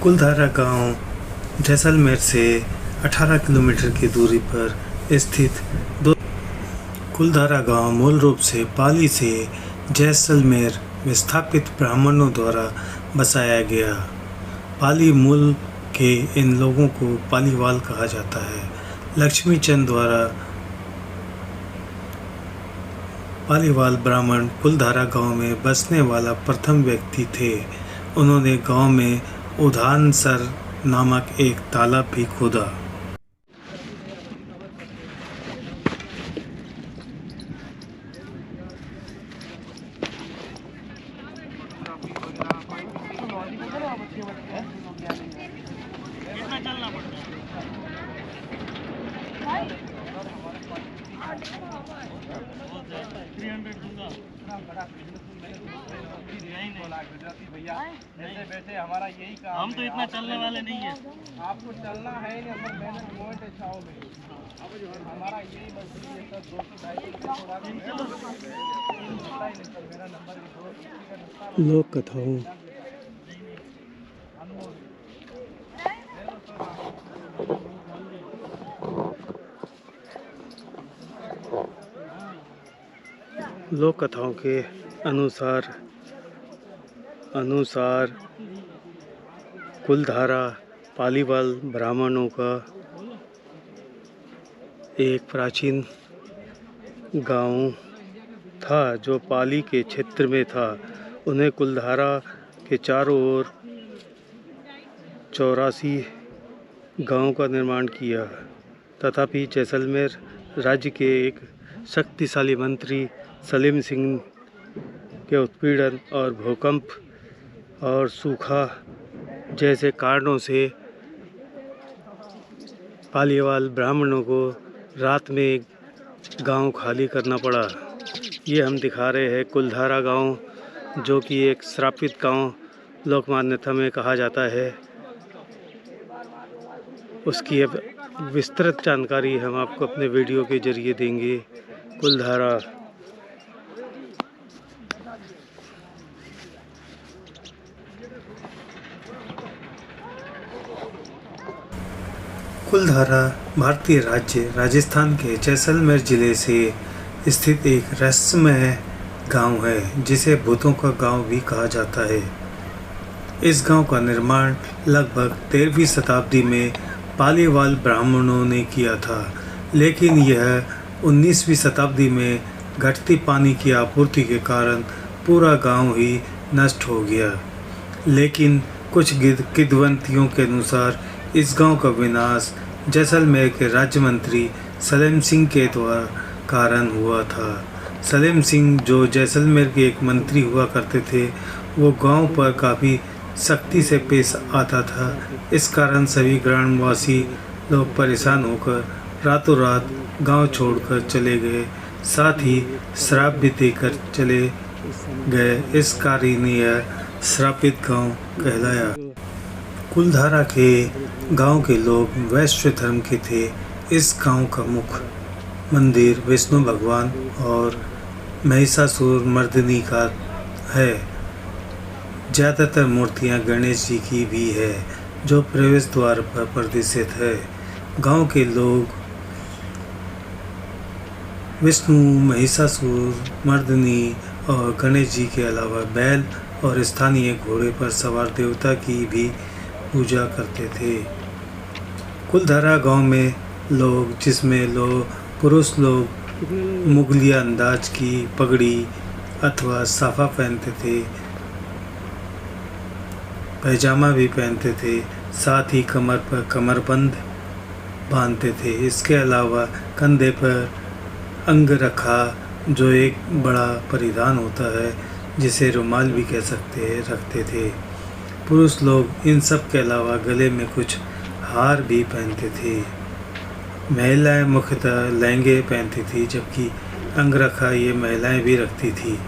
कुलधारा गांव जैसलमेर से 18 किलोमीटर की दूरी पर स्थित कुलधारा गांव मूल रूप से पाली से जैसलमेर में स्थापित ब्राह्मणों द्वारा बसाया गया। पाली मूल के इन लोगों को पालीवाल कहा जाता है। लक्ष्मी चंद द्वारा पालीवाल ब्राह्मण कुलधारा गांव में बसने वाला प्रथम व्यक्ति थे। उन्होंने गांव में उधानसर नामक एक तालाब भी खोदा। हमारा यही काम। हम तो इतना चलने वाले नहीं है। आपको चलना है नहीं, हम मेहनत मोट इच्छाओं में। हमारा यही मजबूरी है सर, 2 मेरा नंबर लोक कथाओं लोक कथाओं के अनुसार कुलधारा पालीवाल ब्राह्मणों का एक प्राचीन गांव था जो पाली के क्षेत्र में था। उन्हें कुलधारा के चारों ओर 84 गांवों का निर्माण किया। तथापि जैसलमेर राज्य के एक शक्तिशाली मंत्री सलीम सिंह के उत्पीड़न और भूकंप और सूखा जैसे कारणों से पालीवाल ब्राह्मणों को रात में गांव खाली करना पड़ा। ये हम दिखा रहे हैं कुलधारा गांव, जो कि एक श्रापित गांव लोक मान्यता में कहा जाता है। उसकी अब विस्तृत जानकारी हम आपको अपने वीडियो के जरिए देंगे। कुलधारा भारतीय राज्य राजस्थान के जैसलमेर जिले से स्थित एक रहस्यमय गांव है, जिसे भूतों का गांव भी कहा जाता है। इस गांव का निर्माण लगभग 13वीं शताब्दी में पालीवाल ब्राह्मणों ने किया था, लेकिन यह 19वीं शताब्दी में घटती पानी की आपूर्ति के कारण पूरा गांव ही नष्ट हो गया। लेकिन कुछ किंवदंतियों के अनुसार इस गांव का विनाश जैसलमेर के राज्य मंत्री सलीम सिंह के द्वारा कारण हुआ था। सलीम सिंह, जो जैसलमेर के एक मंत्री हुआ करते थे, वो गांव पर काफ़ी सख्ती से पेश आता था। इस कारण सभी ग्रामवासी लोग परेशान होकर रातों रात गांव छोड़कर चले गए, साथ ही श्राप भी देकर चले गए। इस कारण यह श्रापित गांव कहलाया। कुलधारा के गांव के लोग वैश्य धर्म के थे। इस गांव का मुख्य मंदिर विष्णु भगवान और महिषासुर मर्दिनी का है। ज़्यादातर मूर्तियां गणेश जी की भी है, जो प्रवेश द्वार पर प्रतिष्ठित है। गांव के लोग विष्णु, महिषासुर मर्दिनी और गणेश जी के अलावा बैल और स्थानीय घोड़े पर सवार देवता की भी पूजा करते थे। कुलधारा गांव में लोग, जिसमें पुरुष लोग मुगलिया अंदाज की पगड़ी अथवा साफा पहनते थे, पैजामा भी पहनते थे, साथ ही कमर पर कमरबंद बांधते थे। इसके अलावा कंधे पर अंगरखा, जो एक बड़ा परिधान होता है, जिसे रुमाल भी कह सकते हैं, रखते थे। पुरुष लोग इन सब के अलावा गले में कुछ हार भी पहनते थे। महिलाएं मुख्यतः लहंगे पहनती थी, जबकि अंगरखा ये महिलाएं भी रखती थी।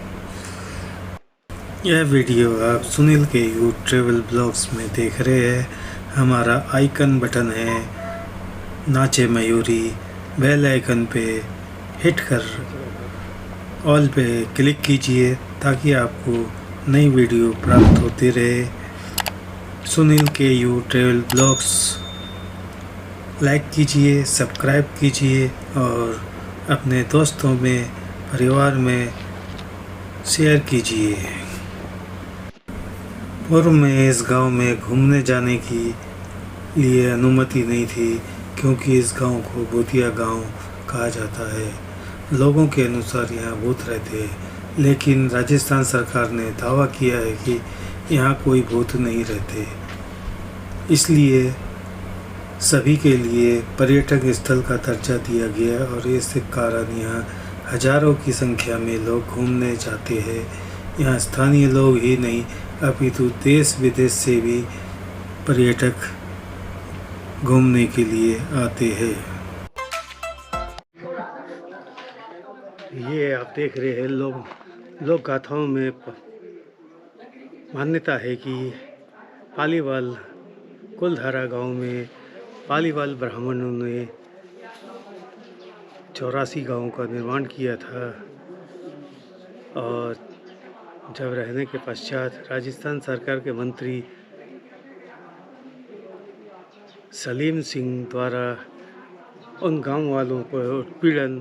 यह वीडियो आप सुनील के यू ट्रेवल ब्लॉग्स में देख रहे हैं। हमारा आइकन बटन है नाचे मयूरी, बेल आइकन पे हिट कर ऑल पे क्लिक कीजिए ताकि आपको नई वीडियो प्राप्त होती रहे। सुनील के यू ट्रेवल ब्लॉग्स लाइक कीजिए, सब्सक्राइब कीजिए और अपने दोस्तों में, परिवार में शेयर कीजिए। पूर्व में इस गांव में घूमने जाने की लिए अनुमति नहीं थी, क्योंकि इस गांव को भूतिया गांव कहा जाता है। लोगों के अनुसार यहाँ भूत रहते हैं, लेकिन राजस्थान सरकार ने दावा किया है कि यहाँ कोई भूत नहीं रहते। इसलिए सभी के लिए पर्यटक स्थल का दर्जा दिया गया और इस कारण यहाँ हजारों की संख्या में लोग घूमने जाते हैं। यहाँ स्थानीय लोग ही नहीं अपितु देश विदेश से भी पर्यटक घूमने के लिए आते हैं। ये आप देख रहे हैं लोक गाथाओं में मान्यता है कि पालीवाल कुलधारा गांव में पालीवाल ब्राह्मणों ने 84 गांवों का निर्माण किया था और जब रहने के पश्चात राजस्थान सरकार के मंत्री सलीम सिंह द्वारा उन गांव वालों को उत्पीड़न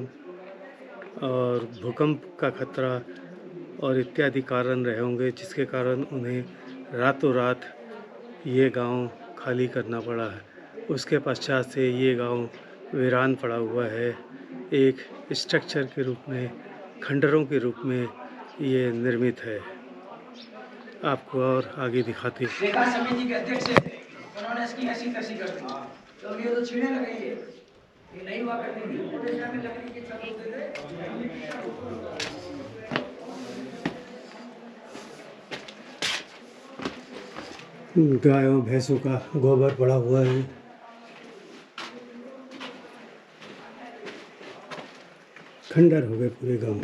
और भूकंप का खतरा और इत्यादि कारण रहे होंगे, जिसके कारण उन्हें रातों रात ये गांव खाली करना पड़ा है। उसके पश्चात से ये गांव वीरान पड़ा हुआ है। एक स्ट्रक्चर के रूप में, खंडरों के रूप में ये निर्मित है। आपको और आगे दिखाते हैं। समिति के अध्यक्ष थे, उन्होंने इसकी ऐसी तैसी कर दी, तो ये तो छीने लगे, ये नहीं हुआ करती थी। ओडिशा में लकड़ी के छत होते थे। गायों भैंसों का गोबर पड़ा हुआ है। खंडर हो गए पूरे गांव।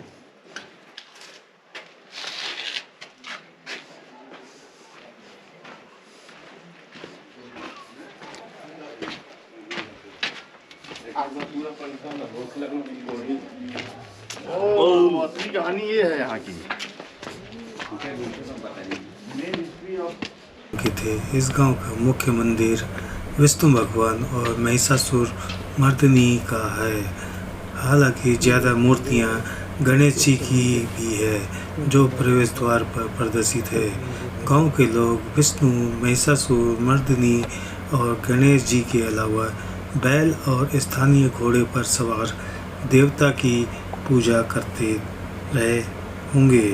असली कहानी ये है यहाँ की। थे इस गांव का मुख्य मंदिर विष्णु भगवान और महिषासुर मर्दिनी का है। हालांकि ज़्यादा मूर्तियां गणेश जी की भी है जो प्रवेश द्वार पर प्रदर्शित है। गांव के लोग विष्णु, महिषासुर मर्दिनी और गणेश जी के अलावा बैल और स्थानीय घोड़े पर सवार देवता की पूजा करते रहे होंगे।